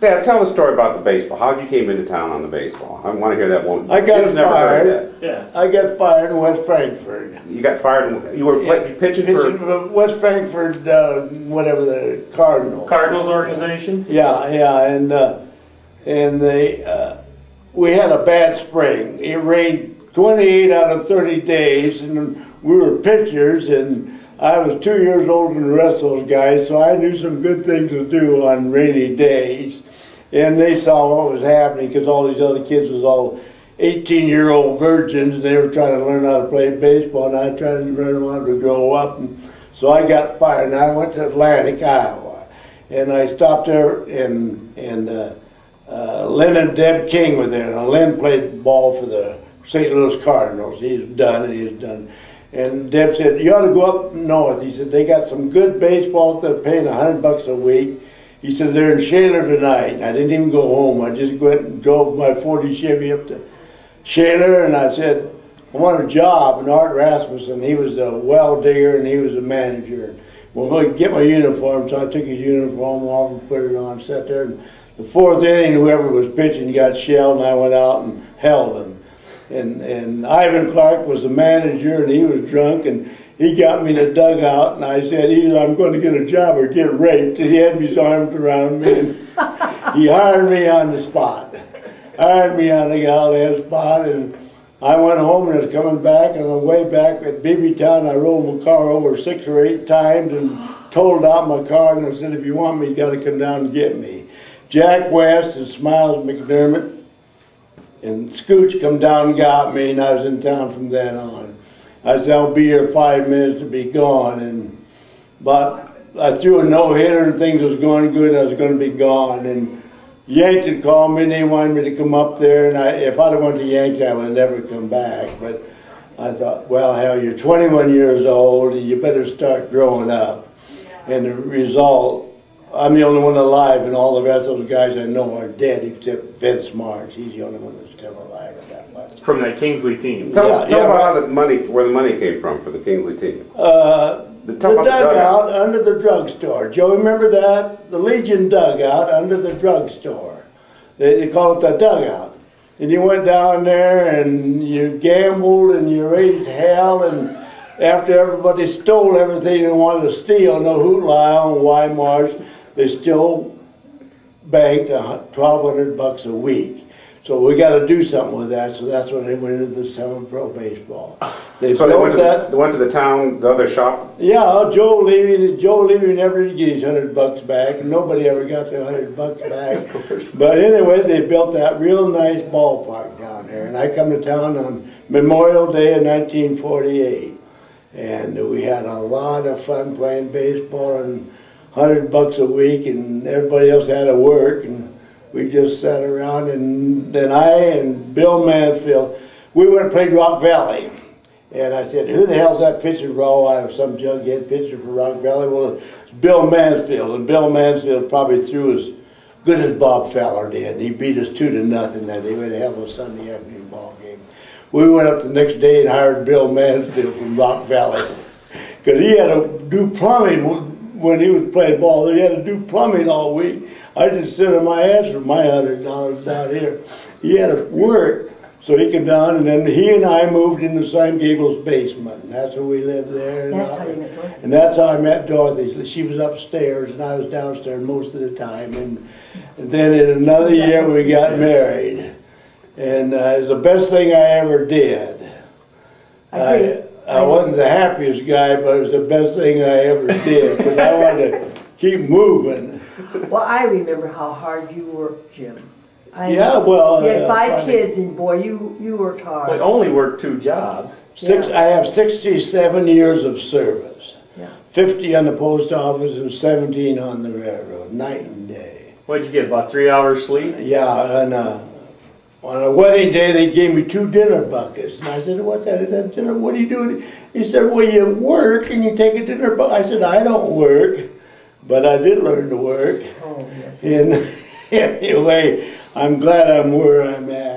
Dad, tell the story about the baseball. How'd you came into town on the baseball? I want to hear that one. I got Kids never heard fired. that. I got fired in West Frankfurt. You got fired. You were pitching for West Frankfurt, whatever the Cardinals organization? Yeah, and we had a bad spring. It rained 28 out of 30 days, and we were pitchers, and I was 2 years older than the rest of those guys, so I knew some good things to do on rainy days. And they saw what was happening because all these other kids was all 18-year-old virgins, and they were trying to learn how to play baseball, and I tried to learn how to grow up. And so I got fired, and I went to Atlantic, Iowa, and I stopped there, and Lynn and Deb King were there, and Lynn played ball for the St. Louis Cardinals. He's done. And Deb said, you ought to go up north. He said, they got some good baseball. They're paying $100 a week. He said, they're in Shaler tonight. And I didn't even go home. I just went and drove my 40 Chevy up to Shaler, and I said, I want a job. And Art Rasmussen, he was a well digger, and he was a manager. Well, I get my uniform, so I took his uniform off and put it on, sat there. And the fourth inning, whoever was pitching got shelled, and I went out and held him. And Ivan Clark was the manager, and he was drunk, and he got me in the dugout, and I said, either I'm going to get a job or get raped. And he had his arms around me, and he hired me on the spot. Hired me on the goddamn spot, and I went home and was coming back, and on the way back at BB Town, I rolled my car over 6 or 8 times and totaled out my car, and I said, if you want me, you got to come down and get me. Jack West and Smiles McDermott and Scooch come down and got me, and I was in town from then on. I said, I'll be here 5 minutes to be gone. But I threw a no-hitter, and things was going good, and I was going to be gone. And Yankton called me, and they wanted me to come up there. And if I'd have went to Yankton, I would have never come back. But I thought, well, hell, you're 21 years old, and you better start growing up. And the result, I'm the only one alive, and all the rest of those guys I know are dead, except Vince March. He's the only one that's still alive at that much. From that Kingsley team. Tell about how where the money came from for the Kingsley team. The dugout under the drugstore. Joe, remember that? The Legion dugout under the drugstore. They call it the dugout. And you went down there and you gambled and you raised hell, and after everybody stole everything and wanted to steal, no Hoot Lyle and Y Marsh, they still banked $1,200 a week. So we got to do something with that. So that's when they went into the semi-pro baseball. They So built they went to the town, the other shop. Yeah, Joe Levy never did get his $100 back, and nobody ever got their $100 back. But anyway, they built that real nice ballpark down there, and I come to town on Memorial Day of 1948, and we had a lot of fun playing baseball, and $100 a week, and everybody else had to work, and we just sat around. And then I and Bill Mansfield, we went and played Rock Valley. And I said, who the hell's that pitcher for all? I have some jughead pitcher for Rock Valley. Well, it's Bill Mansfield. And Bill Mansfield probably threw as good as Bob Feller did. And he beat us 2-0 that day. We had a hell of a Sunday afternoon ball game. We went up the next day and hired Bill Mansfield from Rock Valley. Because he had to do plumbing when he was playing ball. He had to do plumbing all week. I just sit on my ass for my $100 down here. He had to work. So he came down, and then he and I moved into Simon Gable's basement, and that's where we lived there. That's how you met Dorothy. And that's how I met Dorothy. She was upstairs, and I was downstairs most of the time. And then in another year, we got married. And it was the best thing I ever did. I wasn't the happiest guy, but it was the best thing I ever did, because I wanted to keep moving. Well, I remember how hard you worked, Jim. Yeah, well, you had 5 kids, and boy, you worked hard. But only worked 2 jobs. I have 67 years of service. Yeah. 50 on the post office and 17 on the railroad, night and day. What'd you get, about 3 hours sleep? Yeah, and on a wedding day, they gave me 2 dinner buckets. And I said, what's that? Is that dinner? What are you doing? He said, well, you work and you take a dinner bucket. I said, I don't work, but I did learn to work. Oh, yes. And anyway, I'm glad I'm where I'm at.